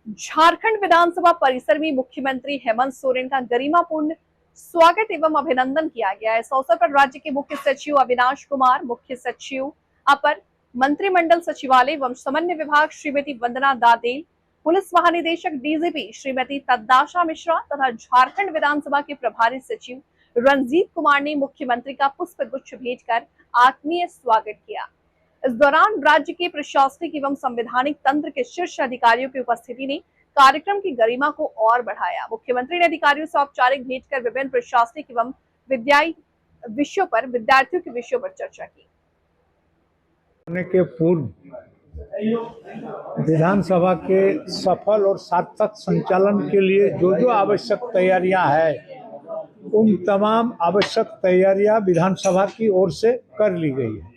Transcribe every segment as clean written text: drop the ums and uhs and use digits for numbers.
झारखंड विधानसभा परिसर में मुख्यमंत्री हेमंत सोरेन का गरिमापूर्ण स्वागत एवं अभिनंदन किया गया। इस अवसर पर राज्य के मुख्य सचिव अविनाश कुमार, मुख्य सचिव अपर, मंत्रिमंडल सचिवालय एवं समन्वय विभाग श्रीमती वंदना दादेल, पुलिस महानिदेशक डीजीपी श्रीमती तद्दाशा मिश्रा तथा झारखंड विधानसभा के प्रभारी सचिव रणजीत कुमार ने मुख्यमंत्री का पुष्प गुच्छ भेंट कर आत्मीय स्वागत किया। इस दौरान राज्य के प्रशासनिक एवं संवैधानिक तंत्र के शीर्ष अधिकारियों की उपस्थिति ने कार्यक्रम की गरिमा को और बढ़ाया। मुख्यमंत्री ने अधिकारियों से औपचारिक भेंट कर विभिन्न प्रशासनिक एवं विद्यार्थियों के विषयों पर चर्चा की। के पूर्व विधानसभा के सफल और सार्थक संचालन के लिए जो जो आवश्यक तैयारियां हैं, उन तमाम आवश्यक तैयारियां विधानसभा की ओर से कर ली गई है।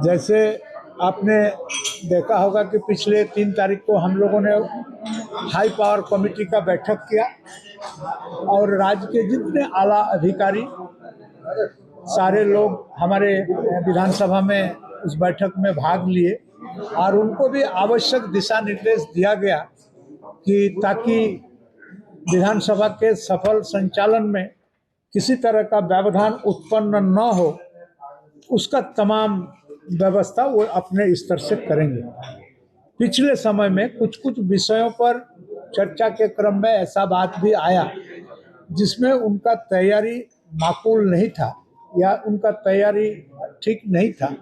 जैसे आपने देखा होगा कि पिछले 3 तारीख को हम लोगों ने हाई पावर कमेटी का बैठक किया और राज्य के जितने आला अधिकारी सारे लोग हमारे विधानसभा में उस बैठक में भाग लिए और उनको भी आवश्यक दिशा निर्देश दिया गया कि ताकि विधानसभा के सफल संचालन में किसी तरह का व्यवधान उत्पन्न न हो, उसका तमाम व्यवस्था वो अपने स्तर से करेंगे। पिछले समय में कुछ कुछ विषयों पर चर्चा के क्रम में ऐसा बात भी आया जिसमें उनका तैयारी माकूल नहीं था या उनका तैयारी ठीक नहीं था।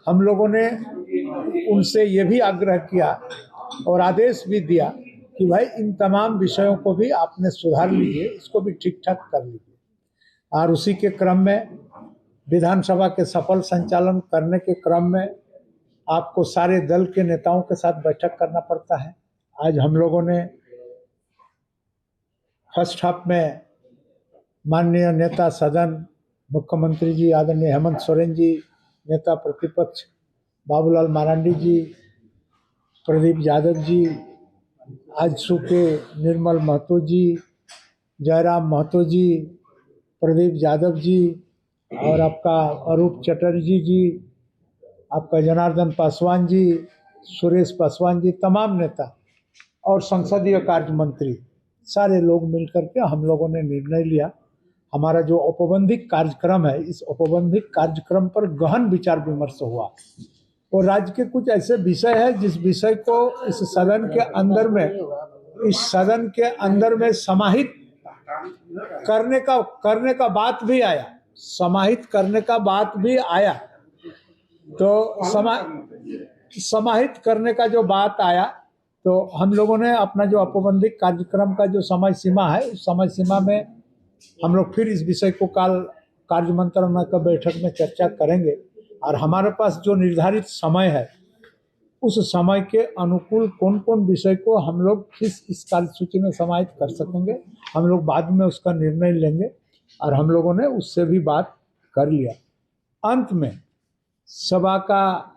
हम लोगों ने उनसे ये भी आग्रह किया और आदेश भी दिया कि भाई इन तमाम विषयों को भी आपने सुधार लीजिए, इसको भी ठीक ठाक कर लीजिए। और उसी के क्रम में विधानसभा के सफल संचालन करने के क्रम में आपको सारे दल के नेताओं के साथ बैठक करना पड़ता है। आज हम लोगों ने फर्स्ट हाफ में माननीय नेता सदन मुख्यमंत्री जी आदरणीय हेमंत सोरेन जी, नेता प्रतिपक्ष बाबूलाल मरांडी जी, प्रदीप यादव जी, आजसू के निर्मल महतो जी, जयराम महतो जी, प्रदीप यादव जी और आपका अरूप चटर्जी जी, आपका जनार्दन पासवान जी, सुरेश पासवान जी, तमाम नेता और संसदीय कार्य मंत्री सारे लोग मिलकर के हम लोगों ने निर्णय लिया। हमारा जो औपबंधिक कार्यक्रम है, इस औपबंधिक कार्यक्रम पर गहन विचार विमर्श हुआ और राज्य के कुछ ऐसे विषय है जिस विषय को इस सदन के अंदर में समाहित करने का बात भी आया, समाहित करने का बात भी आया। तो समाहित करने का जो बात आया तो हम लोगों ने अपना जो औपबंधिक कार्यक्रम का जो समय सीमा है, उस समय सीमा में हम लोग फिर इस विषय को काल कार्य मंत्रणा का बैठक में चर्चा करेंगे और हमारे पास जो निर्धारित समय है, उस समय के अनुकूल कौन कौन विषय को हम लोग किस इस कार्यसूची में समाहित कर सकेंगे, हम लोग बाद में उसका निर्णय लेंगे और हम लोगों ने उससे भी बात कर लिया। अंत में सभा का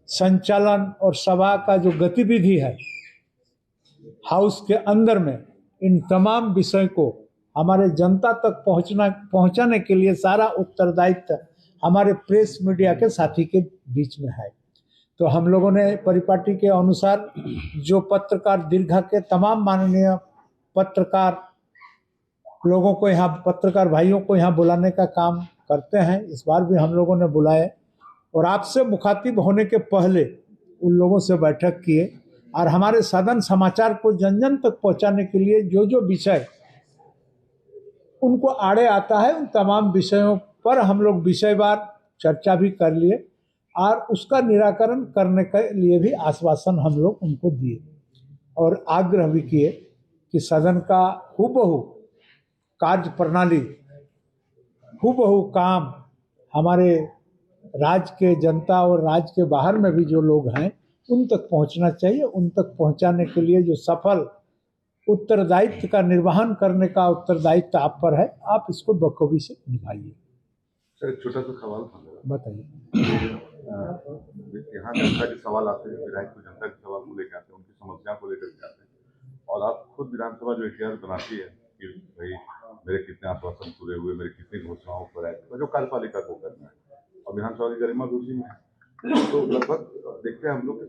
संचालन और सभा का जो गतिविधि है हाउस के अंदर में, इन तमाम विषय को हमारे जनता तक पहुंचाने के लिए सारा उत्तरदायित्व हमारे प्रेस मीडिया के साथी के बीच में है। तो हम लोगों ने परिपाटी के अनुसार जो पत्रकार दीर्घा के तमाम माननीय पत्रकार लोगों को यहाँ, पत्रकार भाइयों को यहाँ बुलाने का काम करते हैं, इस बार भी हम लोगों ने बुलाए और आपसे मुखातिब होने के पहले उन लोगों से बैठक किए और हमारे सदन समाचार को जन जन तक पहुँचाने के लिए जो जो विषय उनको आड़े आता है, उन तमाम विषयों पर हम लोग विषयवार चर्चा भी कर लिए और उसका निराकरण करने के लिए भी आश्वासन हम लोग उनको दिए और आग्रह भी किए कि सदन का हूबहू कार्य प्रणाली, हूबहू काम हमारे राज्य के जनता और राज्य के बाहर में भी जो लोग हैं उन तक पहुंचना चाहिए। उन तक पहुंचाने के लिए जो सफल उत्तरदायित्व का निर्वहन करने का उत्तरदायित्व आप पर है, आप इसको बखूबी से निभाइए। सर, एक छोटा सा सवाल था, बताइए। यहाँ जनता के सवाल आते हैं, विधायक को जनता के सवाल को लेकर आते हैं, उनकी समस्या को लेकर के आते हैं और आप खुद विधानसभा जो इतिहास बनाती है कि भाई मेरे कितने आश्वासन पूरे हुए, मेरे कितनी घोषणाओं पर आए, तो जो कार्यपालिका को करना है और विधानसभा की गरिमा भी उसी में है। तो लगभग देखते हैं हम लोग